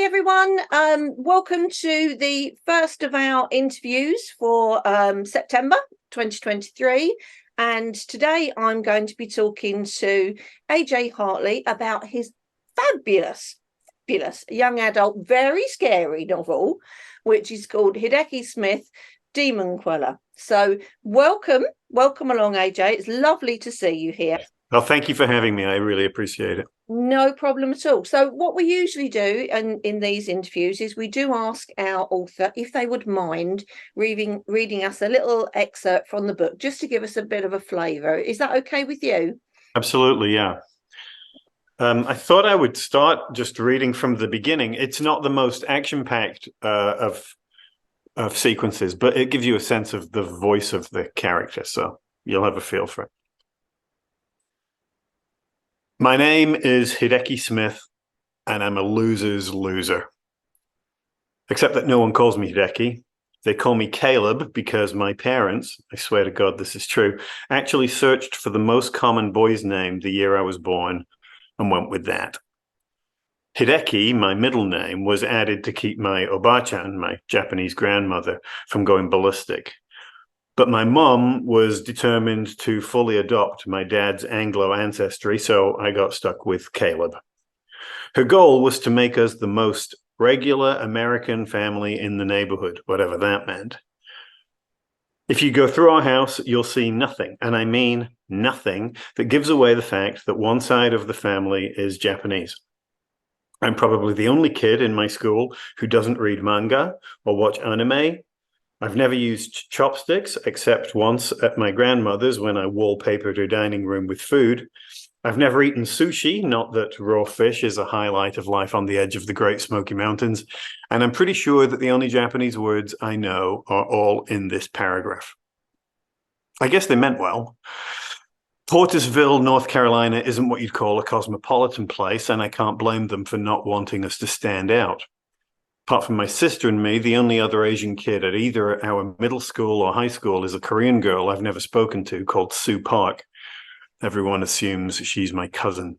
everyone. Welcome to the first of our interviews for September 2023. And today I'm going to be talking to AJ Hartley about his fabulous young adult, very scary novel, which is called Hideki Smith, Demon Queller. So welcome along, AJ. It's lovely to see you here. Well, thank you for having me. I really appreciate it. No problem at all. So what we usually do in these interviews is we do ask our author if they would mind reading us a little excerpt from the book, just to give us a bit of a flavour. Is that okay with you? Absolutely, yeah. I thought I would start just reading from the beginning. It's not the most action-packed of sequences, but it gives you a sense of the voice of the character, so you'll have a feel for it. My name is Hideki Smith, and I'm a loser's loser. Except that no one calls me Hideki. They call me Caleb because my parents, I swear to God this is true, actually searched for the most common boy's name the year I was born and went with that. Hideki, my middle name, was added to keep my Obachan, my Japanese grandmother, from going ballistic. But my mum was determined to fully adopt my dad's Anglo ancestry, so I got stuck with Caleb. Her goal was to make us the most regular American family in the neighborhood, whatever that meant. If you go through our house, you'll see nothing, and I mean nothing, that gives away the fact that one side of the family is Japanese. I'm probably the only kid in my school who doesn't read manga or watch anime. I've never used chopsticks except once at my grandmother's when I wallpapered her dining room with food. I've never eaten sushi, not that raw fish is a highlight of life on the edge of the Great Smoky Mountains, and I'm pretty sure that the only Japanese words I know are all in this paragraph. I guess they meant well. Portersville, North Carolina isn't what you'd call a cosmopolitan place, and I can't blame them for not wanting us to stand out. Apart from my sister and me, the only other Asian kid at either our middle school or high school is a Korean girl I've never spoken to called Sue Park. Everyone assumes she's my cousin.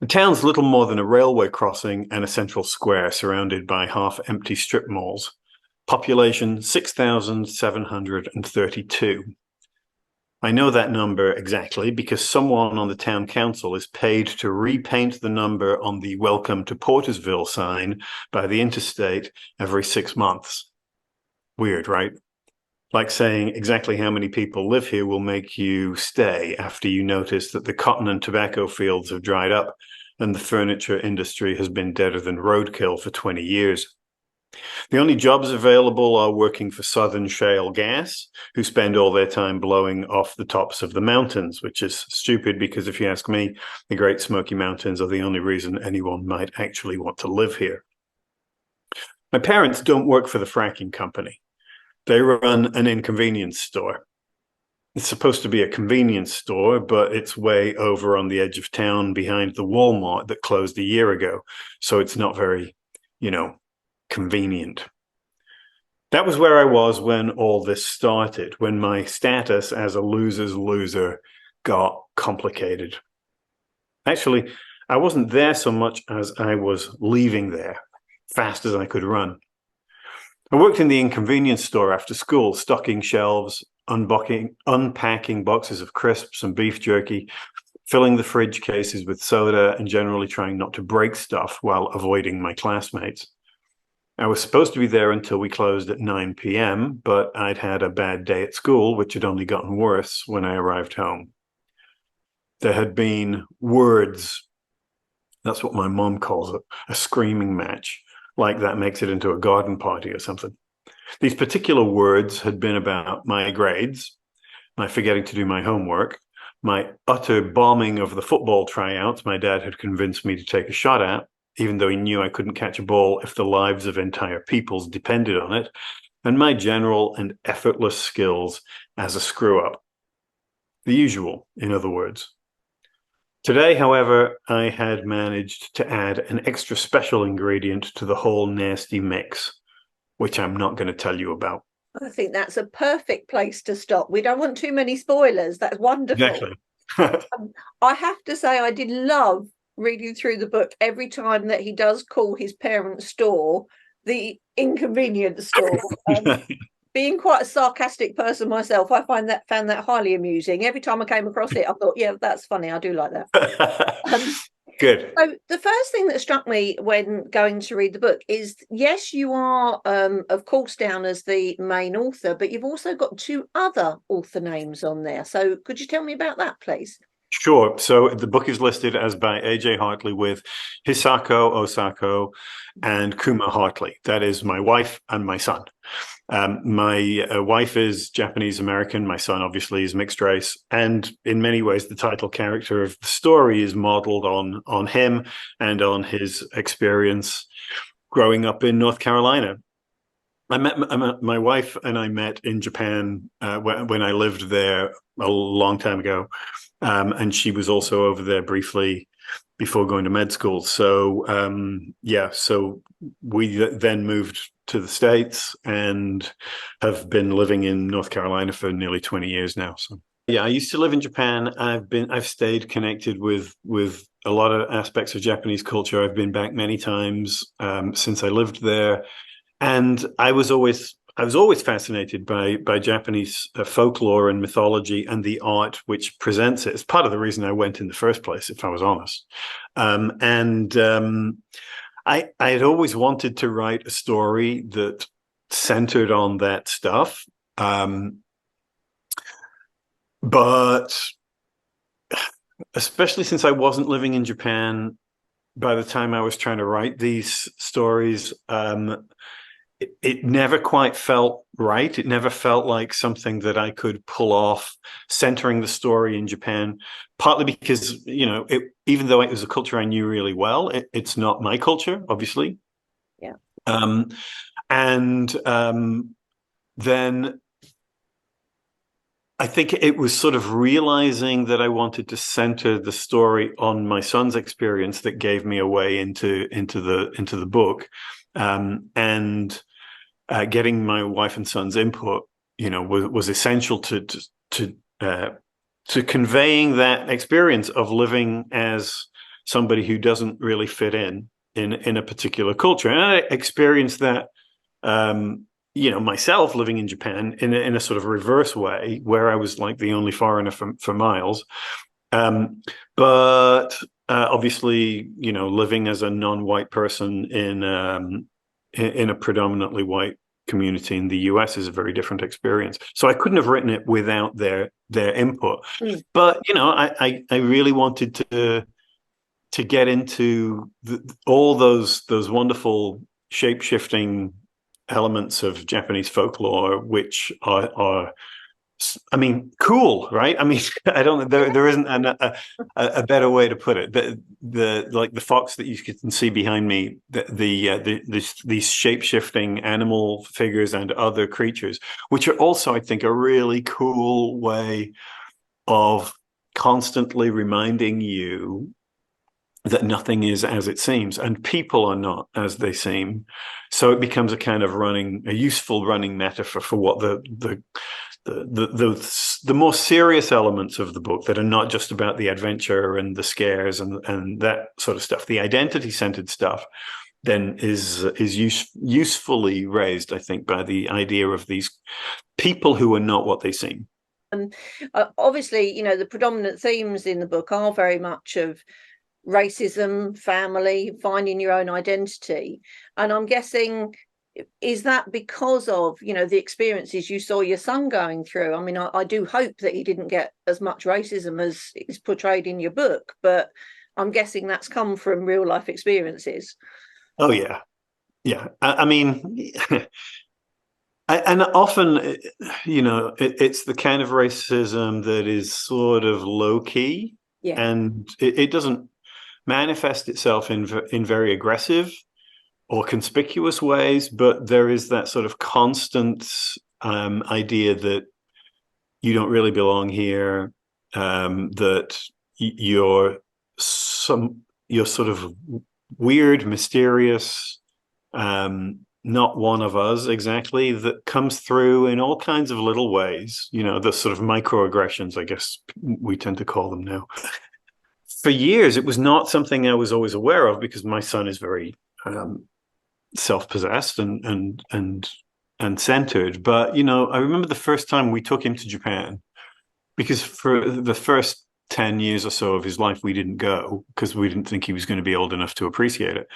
The town's little more than a railway crossing and a central square surrounded by half-empty strip malls. Population 6,732. I know that number exactly because someone on the town council is paid to repaint the number on the Welcome to Portersville sign by the interstate every 6 months. Weird, right? Like saying exactly how many people live here will make you stay after you notice that the cotton and tobacco fields have dried up and the furniture industry has been deader than roadkill for 20 years. The only jobs available are working for Southern Shale Gas, who spend all their time blowing off the tops of the mountains, which is stupid because if you ask me, the Great Smoky Mountains are the only reason anyone might actually want to live here. My parents don't work for the fracking company. They run an inconvenience store. It's supposed to be a convenience store, but it's way over on the edge of town behind the Walmart that closed a year ago, so it's not very, convenient. That was where I was when all this started, when my status as a loser's loser got complicated. Actually, I wasn't there so much as I was leaving there, fast as I could run. I worked in the inconvenience store after school, stocking shelves, unpacking boxes of crisps and beef jerky, filling the fridge cases with soda, and generally trying not to break stuff while avoiding my classmates. I was supposed to be there until we closed at 9 p.m., but I'd had a bad day at school, which had only gotten worse when I arrived home. There had been words, that's what my mom calls it, a screaming match, like that makes it into a garden party or something. These particular words had been about my grades, my forgetting to do my homework, my utter bombing of the football tryouts my dad had convinced me to take a shot at, even though he knew I couldn't catch a ball if the lives of entire peoples depended on it, and my general and effortless skills as a screw-up. The usual, in other words. Today, however, I had managed to add an extra special ingredient to the whole nasty mix, which I'm not going to tell you about. I think that's a perfect place to stop. We don't want too many spoilers. That's wonderful. Exactly. I have to say I did love reading through the book, every time that he does call his parents' store the inconvenience store. Being quite a sarcastic person myself, I found that highly amusing. Every time I came across it, I thought, yeah, that's funny. I do like that. Good. So the first thing that struck me when going to read the book is, yes, you are, of course, down as the main author, but you've also got two other author names on there. So could you tell me about that, please? Sure. So the book is listed as by A.J. Hartley with Hisako Osako and Kuma Hartley. That is my wife and my son. My wife is Japanese American. My son, obviously, is mixed race. And in many ways, the title character of the story is modeled on him and on his experience growing up in North Carolina. I met my wife and I met in Japan when I lived there a long time ago. And she was also over there briefly before going to med school. So, so we then moved to the States and have been living in North Carolina for nearly 20 years now. So, yeah, I used to live in Japan. I've stayed connected with a lot of aspects of Japanese culture. I've been back many times since I lived there. And I was always fascinated by Japanese folklore and mythology and the art which presents it. It's part of the reason I went in the first place, if I was honest. I had always wanted to write a story that centered on that stuff. But especially since I wasn't living in Japan by the time I was trying to write these stories, it never quite felt right. It never felt like something that I could pull off, centering the story in Japan, partly because, even though it was a culture I knew really well, it's not my culture, obviously. Yeah. Then I think it was sort of realizing that I wanted to center the story on my son's experience that gave me a way into the book. Getting my wife and son's input, was essential to conveying that experience of living as somebody who doesn't really fit in a particular culture. And I experienced that, myself living in Japan in a sort of reverse way, where I was like the only foreigner for miles. But obviously, living as a non-white person in a predominantly white community in the US is a very different experience. So I couldn't have written it without their input. But I really wanted to get into all those wonderful shape-shifting elements of Japanese folklore, which are cool, right? I don't. There isn't a better way to put it. The fox that you can see behind me, these shape-shifting animal figures and other creatures, which are also, I think, a really cool way of constantly reminding you that nothing is as it seems, and people are not as they seem. So it becomes a kind of useful running metaphor for what the more serious elements of the book that are not just about the adventure and the scares and that sort of stuff, the identity-centered stuff, then is usefully raised, I think, by the idea of these people who are not what they seem. And obviously, the predominant themes in the book are very much of racism, family, finding your own identity. And I'm guessing, is that because of the experiences you saw your son going through? I do hope that he didn't get as much racism as is portrayed in your book, but I'm guessing that's come from real life experiences. Oh yeah. And often, it's the kind of racism that is sort of low key, and it doesn't manifest itself in very aggressive or conspicuous ways, but there is that sort of constant idea that you don't really belong here, that you're sort of weird, mysterious, not one of us exactly, that comes through in all kinds of little ways, the sort of microaggressions, I guess we tend to call them now. for years, it was not something I was always aware of because my son is very self-possessed and centered. But I remember the first time we took him to Japan, because for the first 10 years or so of his life, we didn't go because we didn't think he was going to be old enough to appreciate it.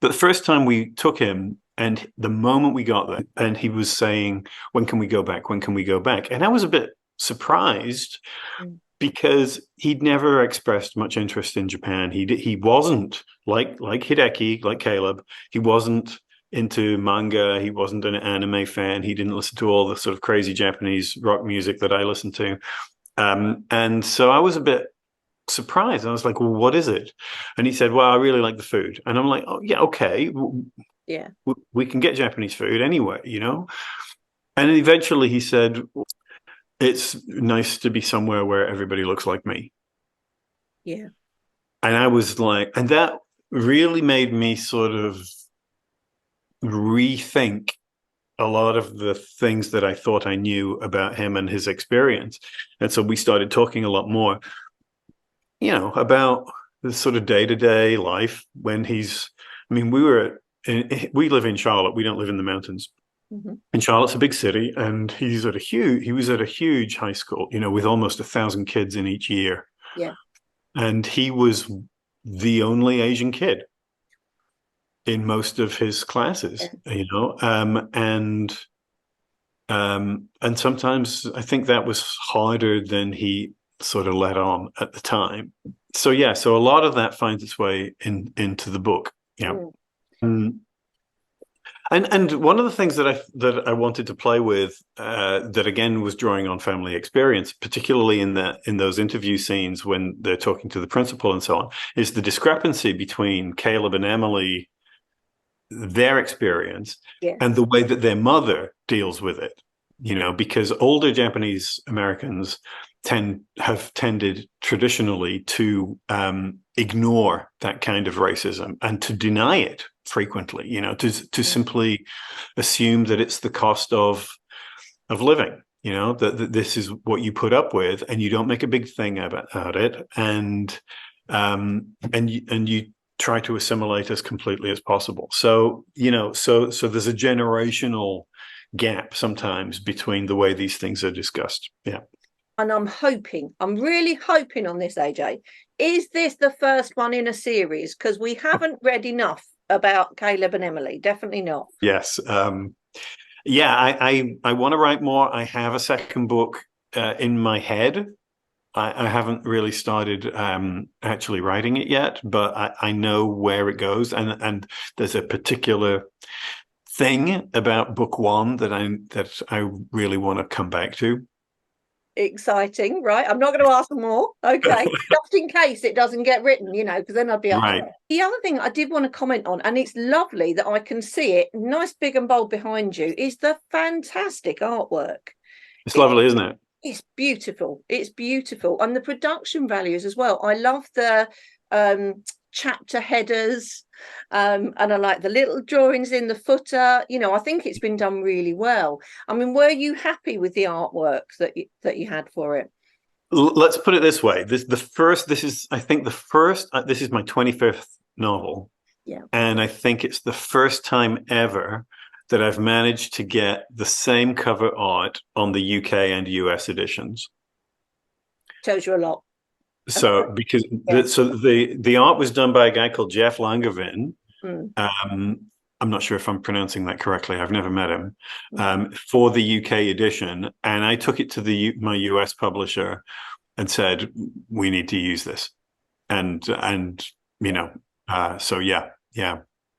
But the first time we took him, and the moment we got there, and he was saying, "When can we go back? When can we go back?" And I was a bit surprised because he'd never expressed much interest in Japan. He wasn't like Hideki, like Caleb. He wasn't into manga. He wasn't an anime fan. He didn't listen to all the sort of crazy Japanese rock music that I listened to. And so I was a bit surprised. I was like, "Well, what is it?" And he said, "Well, I really like the food." And I'm like, "Oh, yeah, okay. Yeah. We can get Japanese food anyway, And eventually he said, "It's nice to be somewhere where everybody looks like me." Yeah. And I was like, and that really made me sort of rethink a lot of the things that I thought I knew about him and his experience. And so we started talking a lot more, about the sort of day-to-day life when we live in Charlotte. We don't live in the mountains. Mm-hmm. And Charlotte's a big city, and he was at a huge high school, with almost 1,000 kids in each year. Yeah. And he was the only Asian kid in most of his classes, and sometimes I think that was harder than he sort of let on at the time. So a lot of that finds its way into the book. Yeah. And one of the things that I wanted to play with, that again was drawing on family experience, particularly in those interview scenes when they're talking to the principal and so on, is the discrepancy between Caleb and Emily, their experience, and the way that their mother deals with it. Because older Japanese Americans have tended traditionally to ignore that kind of racism and to deny it frequently, to simply assume that it's the cost of living, that this is what you put up with, and you don't make a big thing about it, and you try to assimilate as completely as possible. So so there's a generational gap sometimes between the way these things are discussed. Yeah. And I'm really hoping on this, AJ. Is this the first one in a series? Because we haven't read enough about Caleb and Emily. Definitely not. Yes. I want to write more. I have a second book in my head. I haven't really started actually writing it yet, but I know where it goes. And there's a particular thing about book one that I really want to come back to. Exciting, right? I'm not going to ask more. Okay. Just in case it doesn't get written, because then I'd be upset. Right. The other thing I did want to comment on, and it's lovely that I can see it nice, big and bold behind you, is the fantastic artwork. It's lovely, isn't it? It's beautiful. It's beautiful. And the production values as well. I love the chapter headers, and I like the little drawings in the footer. I think it's been done really well. I mean, were you happy with the artwork that you had for it? Let's put it this way. This is my 25th novel. Yeah. And I think it's the first time ever that I've managed to get the same cover art on the UK and US editions. Tells you a lot. So because the art was done by a guy called Jeff Langevin. I'm not sure if I'm pronouncing that correctly. I've never met him, for the UK edition, and I took it to my US publisher and said, "We need to use this," and so yeah.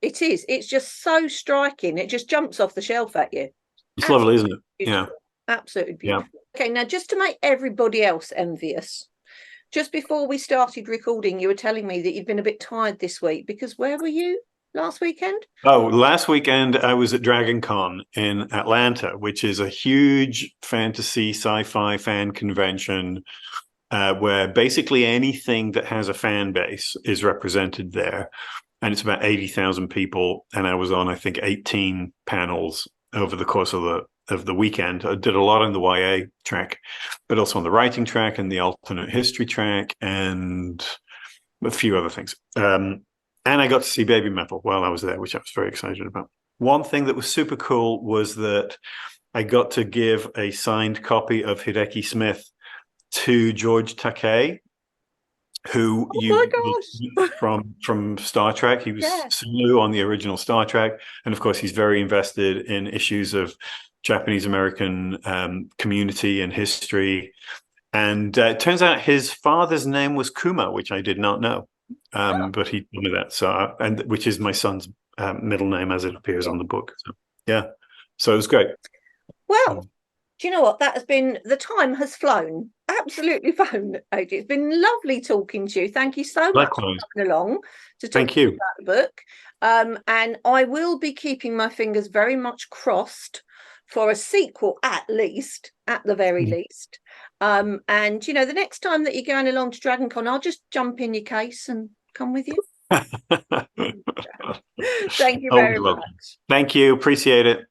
It is. It's just so striking. It just jumps off the shelf at you. It's lovely, isn't it? Beautiful. Yeah, absolutely beautiful. Yeah. Okay, now just to make everybody else envious. Just before we started recording, you were telling me that you've been a bit tired this week because where were you last weekend? Oh, last weekend I was at Dragon Con in Atlanta, which is a huge fantasy sci-fi fan convention where basically anything that has a fan base is represented there. And it's about 80,000 people. And I was on, I think, 18 panels over the course of the weekend. I did a lot on the YA track, but also on the writing track and the alternate history track. And a few other things. And I got to see Baby Metal while I was there, which I was very excited about. One thing that was super cool was that I got to give a signed copy of Hideki Smith to George Takei, who from Star Trek. He was Sulu on the original Star Trek, and of course he's very invested in issues of Japanese American community and history. And it turns out his father's name was Kuma, which I did not know, but he told me that. So, and which is my son's middle name as it appears on the book. So, yeah, so it was great. Well, do you know what? The time has flown. Absolutely flown, AJ. It's been lovely talking to you. Thank you so much for coming along to talk about the book. And I will be keeping my fingers very much crossed for a sequel, at the very least. And, you know, the next time that you're going along to DragonCon, I'll just jump in your case and come with you. Thank you very much. Thank you. Appreciate it.